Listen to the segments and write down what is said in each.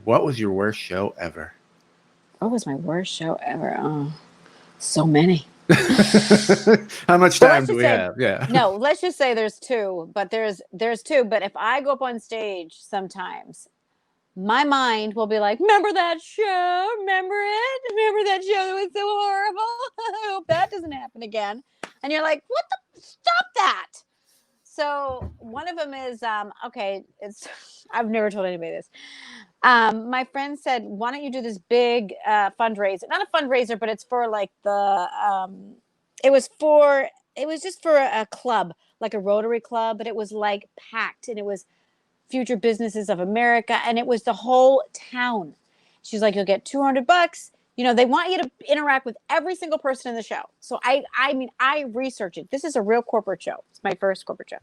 What was your worst show ever? What was my worst show ever? Oh, so many. How much Well, time let's do just we say have? Yeah. no. Let's just say there's two, but there's two. But if I go up on stage, sometimes my mind will be like, "Remember that show? Remember it? Remember that show that was so horrible? I hope that doesn't happen again." And you're like, "What the? Stop that!" So one of them is okay. It's I've never told anybody this. My friend said, "Why don't you do this big fundraiser? Not a fundraiser, but it's for like the it was for it was just for a club, like a Rotary club, but it was like packed, and it was Future Businesses of America, and it was the whole town." She's like, "You'll get $200. You know, they want you to interact with every single person in the show." So I mean, I researched it. This is a real corporate show. It's my first corporate show.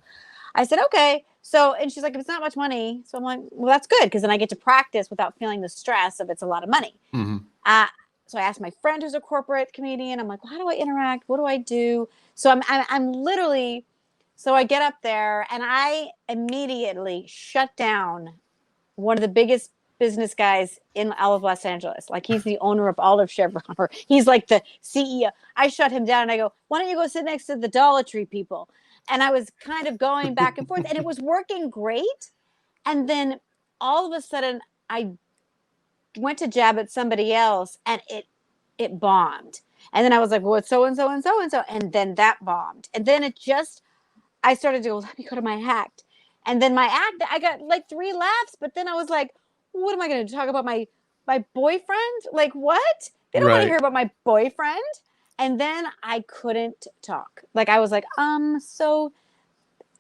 I said, okay. So, and she's like, "If it's not much money." So I'm like, "Well, that's good, because then I get to practice without feeling the stress of it's a lot of money." Mm-hmm. So I asked my friend who's a corporate comedian. I'm like, "Well, how do I interact? What do I do?" So I'm literally, so I get up there and I immediately shut down one of the biggest business guys in all of Los Angeles. Like, he's the owner of all of Chevron. He's like the CEO. I shut him down and I go, "Why don't you go sit next to the Dollar Tree people?" And I was kind of going back and forth, and it was working great. And then all of a sudden, I went to jab at somebody else, and it bombed. And then I was like, "Well, it's so and so and so and so," and then that bombed. And then I started to go, "Let me go to my act." And then my act, I got like 3 laughs, but then I was like, "What am I going to talk about, my boyfriend? Like, what? They don't want to Right. hear about my boyfriend." And then I couldn't talk. Like, I was like, so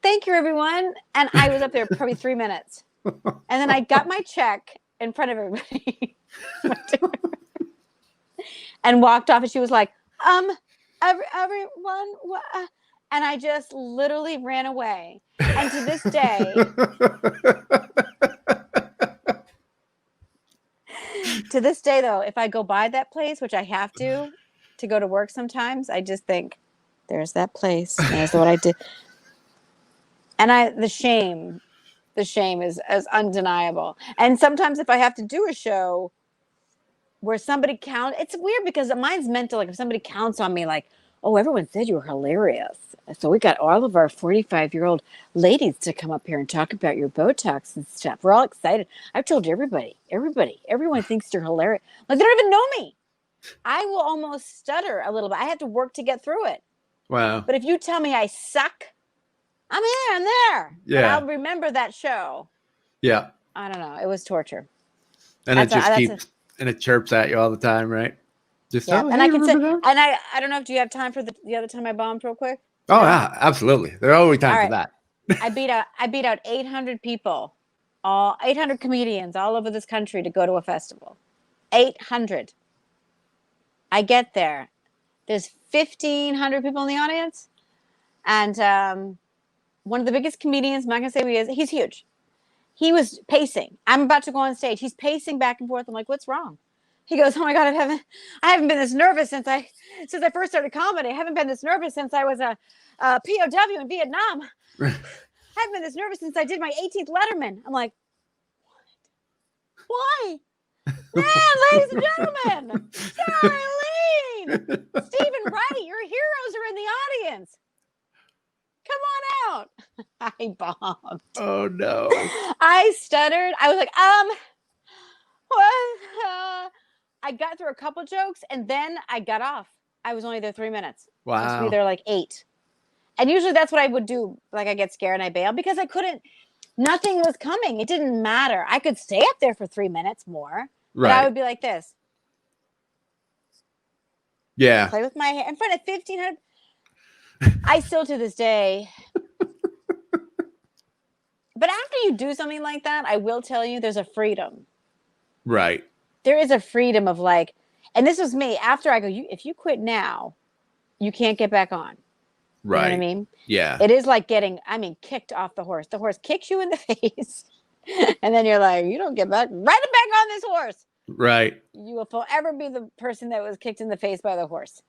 thank you, everyone." And I was up there probably 3 minutes. And then I got my check in front of everybody and walked off. And she was like, everyone, what? And I just literally ran away. And to this day, though, if I go by that place, which I have to go to work sometimes, I just think, there's that place. There's what I did. And the shame is as undeniable. And sometimes if I have to do a show where somebody counts, it's weird because mine's mental. Like, if somebody counts on me, like, "Oh, everyone said you were hilarious, so we got all of our 45-year-old ladies to come up here and talk about your Botox and stuff. We're all excited. I've told everybody, everyone thinks you're hilarious." Like, they don't even know me. I will almost stutter a little bit. I have to work to get through it. Wow. But if you tell me I suck, I'm there. Yeah. But I'll remember that show. Yeah. I don't know. It was torture. And it just keeps, and it chirps at you all the time, right? Just, yeah. "Oh, And hey, I can say, remember that?" and I don't know if, do you have time for the other time I bombed real quick? Oh, yeah, absolutely. There's always time All for right. that. I beat out 800 people, all 800 comedians all over this country to go to a festival. 800. I get there. There's 1,500 people in the audience. And one of the biggest comedians, I'm not going to say who he is, he's huge. He was pacing. I'm about to go on stage. He's pacing back and forth. I'm like, "What's wrong?" He goes, "Oh my God, I haven't been this nervous since I first started comedy. I haven't been this nervous since I was a POW in Vietnam. I haven't been this nervous since I did my 18th Letterman." I'm like, "What? Why? Man, ladies and gentlemen, Charlene, Stephen Wright, your heroes are in the audience. Come on out." I bombed. Oh, no. I stuttered. I was like, what? I got through a couple jokes, and then I got off. I was only there 3 minutes. Wow. I was supposed to be there like 8. And usually that's what I would do. Like, I get scared and I bail because I couldn't, nothing was coming. It didn't matter. I could stay up there for 3 minutes more. But I would be like this. Yeah. Play with my hair in front of 1,500. I still, to this day. But after you do something like that, I will tell you, there's a freedom. Right. There is a freedom of like, and this was me, after I go, if you quit now, you can't get back on. Right. You know what I mean? Yeah. It is like getting, kicked off the horse. The horse kicks you in the face. And then you're like, you don't get back, right back on this horse. Right. You will forever be the person that was kicked in the face by the horse.